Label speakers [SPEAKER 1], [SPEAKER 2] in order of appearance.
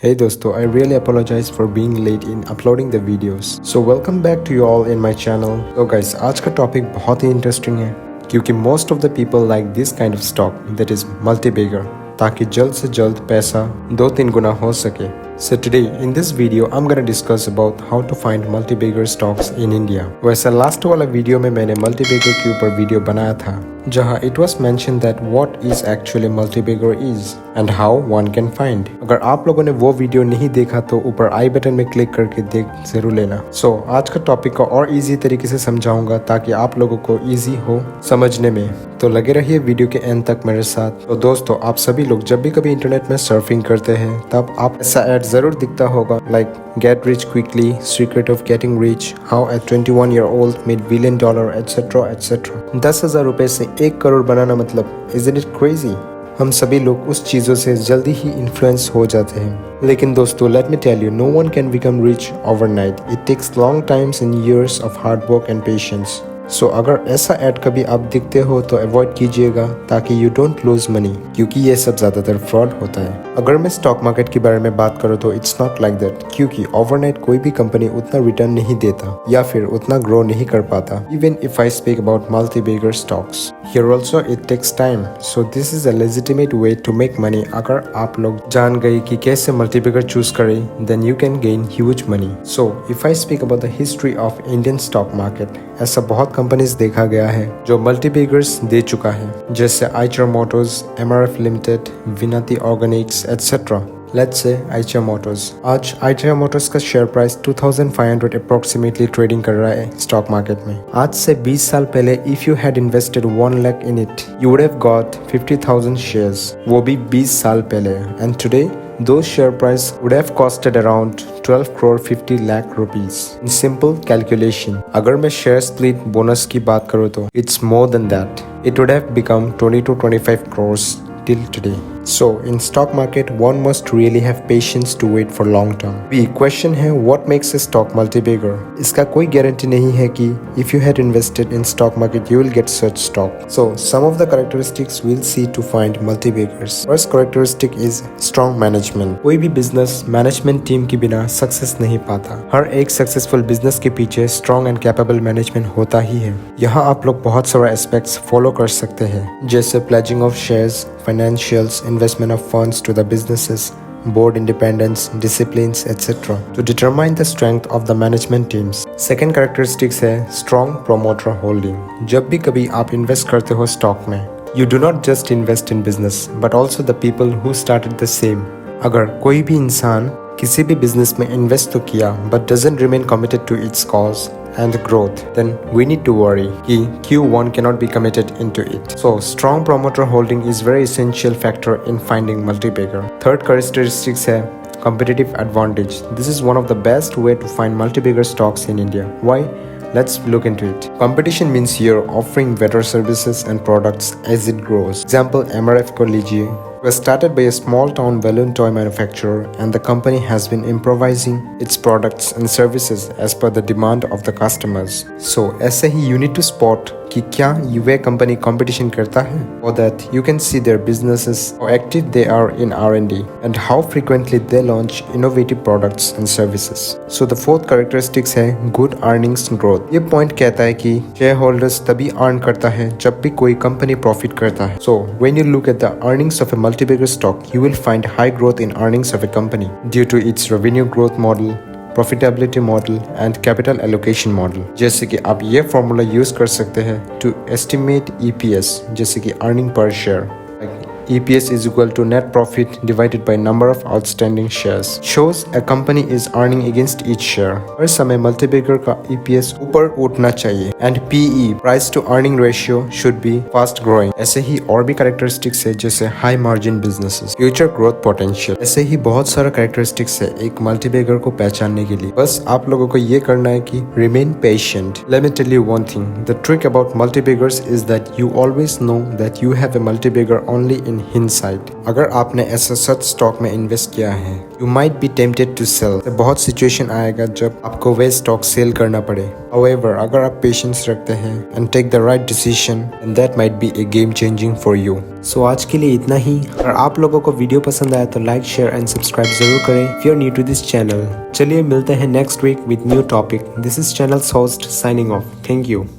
[SPEAKER 1] Hey दोस्तों, I really apologize for being late in uploading the videos. So welcome back to you all in my channel. So guys, आज का topic बहुत ही interesting है क्योंकि most of the people like this kind of stock that is multibagger ताकि जल्द से जल्द पैसा 2-3 गुना हो सके. So today in this video I'm gonna discuss about how to find multibagger stocks in India. वैसे लास्ट वाला वीडियो में मैंने multibagger के ऊपर वीडियो बनाया था जहाँ it was mentioned that what is actually multibagger is and how one can find. अगर आप लोगों ने वो वीडियो नहीं देखा तो ऊपर आई बटन में क्लिक करके देख जरूर लेना. So आज का टॉपिक को और इजी तरीके से समझाऊंगा ताकि आप लोगों को इजी हो समझने में. तो लगे रहिए वीडियो के एंड तक मेरे साथ. तो दोस्तों, आप सभी लोग जब भी कभी इंटरनेट में सर्फिंग करते हैं तब आप ऐसा ऐड जरूर दिखता होगा like get rich quickly, secret of getting rich, how eight 21 year old made $1 billion etcetera etcetera. 10,000 रुपए से 1 करोड़ बनाना मतलब इज़न्ट इट क्रेजी. हम सभी लोग उस चीज़ों से जल्दी ही इन्फ्लुएंस हो जाते हैं. लेकिन दोस्तों, let me tell you, no one can become rich overnight. It takes long times and years of hard work and patience. So अगर ऐसा ऐड कभी आप दिखते हो तो अवॉइड कीजिएगा ताकि यू डोंट लूज मनी, क्योंकि ये सब ज्यादातर फ्रॉड होता है. अगर मैं स्टॉक मार्केट के बारे में बात करूँ तो इट्स नॉट लाइक दैट, क्योंकि ओवरनाइट कोई भी कंपनी उतना रिटर्न नहीं देता या फिर उतना ग्रो नहीं कर पाता. Even if I speak about multibagger stocks, here also it takes time. So this is a legitimate way to make money. अगर आप लोग जान गए कि कैसे मल्टीबैगर चूज करें, then you can gain huge money. So if I speak about the history of Indian stock market, ऐसा बहुत कंपनीज देखा गया है जो मल्टीबैगर्स दे चुका है, जैसे आइचर मोटर्स, MRF लिमिटेड, विनती Organics etcetera. Let's say Eicher Motors. आज आइचर मोटर्स का शेयर प्राइस 2500 अप्रोक्सीमेटली ट्रेडिंग कर रहा है स्टॉक मार्केट में. आज से 20 साल पहले if you had invested 1 lakh in it, you would have got 50,000 shares, वो भी 20 साल पहले. And today those share price would have costed around 12 crore 50 lakh rupees. In simple calculation, अगर मैं share split bonus की बात करूँ तो it's more than that. It would have become 20 to 25 crores till today. So in stock market, one must really have patience to wait for long term. The question है what makes a stock multibagger? इसका कोई guarantee नहीं है कि if you had invested in stock market you will get such stock. So some of the characteristics we'll see to find multibaggers. First characteristic is strong management. कोई भी business management team के बिना success नहीं पाता. हर एक successful business के पीछे strong and capable management होता ही है. यहाँ आप लोग बहुत सारे aspects follow कर सकते हैं, जैसे pledging of shares, financials, investment of funds to the businesses, board independence, disciplines, etc. to determine the strength of the management teams. Second characteristics है strong promoter holding. जब भी कभी आप invest करते हो stock में, you do not just invest in business, but also the people who started the same. अगर कोई भी इंसान किसी भी business में invest तो किया, but doesn't remain committed to its cause and growth, then we need to worry कि Q1 cannot be committed into it. So strong promoter holding is very essential factor in finding multibagger. Third characteristics है competitive advantage. This is one of the best way to find multibagger stocks in India. Why? Let's look into it. Competition means you're offering better services and products as it grows. Example, MRF को लीजिए. It was started by a small town balloon toy manufacturer and the company has been improvising its products and services as per the demand of the customers. So ऐसे ही you need to spot कि क्या वह company competition करता है, or that you can see their businesses, how active they are in R&D and how frequently they launch innovative products and services. So the fourth characteristics है good earnings growth. ये point कहता है कि shareholders तभी earn करता है जब भी कोई कंपनी profit करता है. So when you look at the earnings of a multibagger stock, you will find high growth in earnings of a company due to its revenue growth model, profitability model and capital allocation model. जैसे कि आप ये formula use कर सकते हैं to estimate EPS, जैसे कि earning per share. EPS is equal to net profit divided by number of outstanding shares. Shows a company is earning against each share. हर समय multibagger का EPS ऊपर उठना चाहिए. And PE, price to earning ratio, should be fast growing. ऐसे ही और भी characteristics है जैसे high margin businesses, future growth potential. ऐसे ही बहुत सारा characteristics है एक multibagger को पहचानने के लिए. बस आप लोगों को ये करना है कि remain patient. Let me tell you one thing. The trick about multibaggers is that you always know that you have a multibagger only इन हिंडसाइट। अगर आपने ऐसा सच स्टॉक में इन्वेस्ट किया है, you might be tempted to sell. बहुत situation आएगा जब आपको वे स्टॉक सेल करना पड़े। However, अगर आप पेशेंस रखते हैं and take the right decision, and that might be a game changing for you. So आज के लिए इतना ही। अगर आप लोगों को वीडियो पसंद आया तो लाइक, शेयर एंड सब्सक्राइब जरूर करें if you are new to this channel. चलिए मिलते हैं next week with new topic. This is channel's host signing off. Thank you.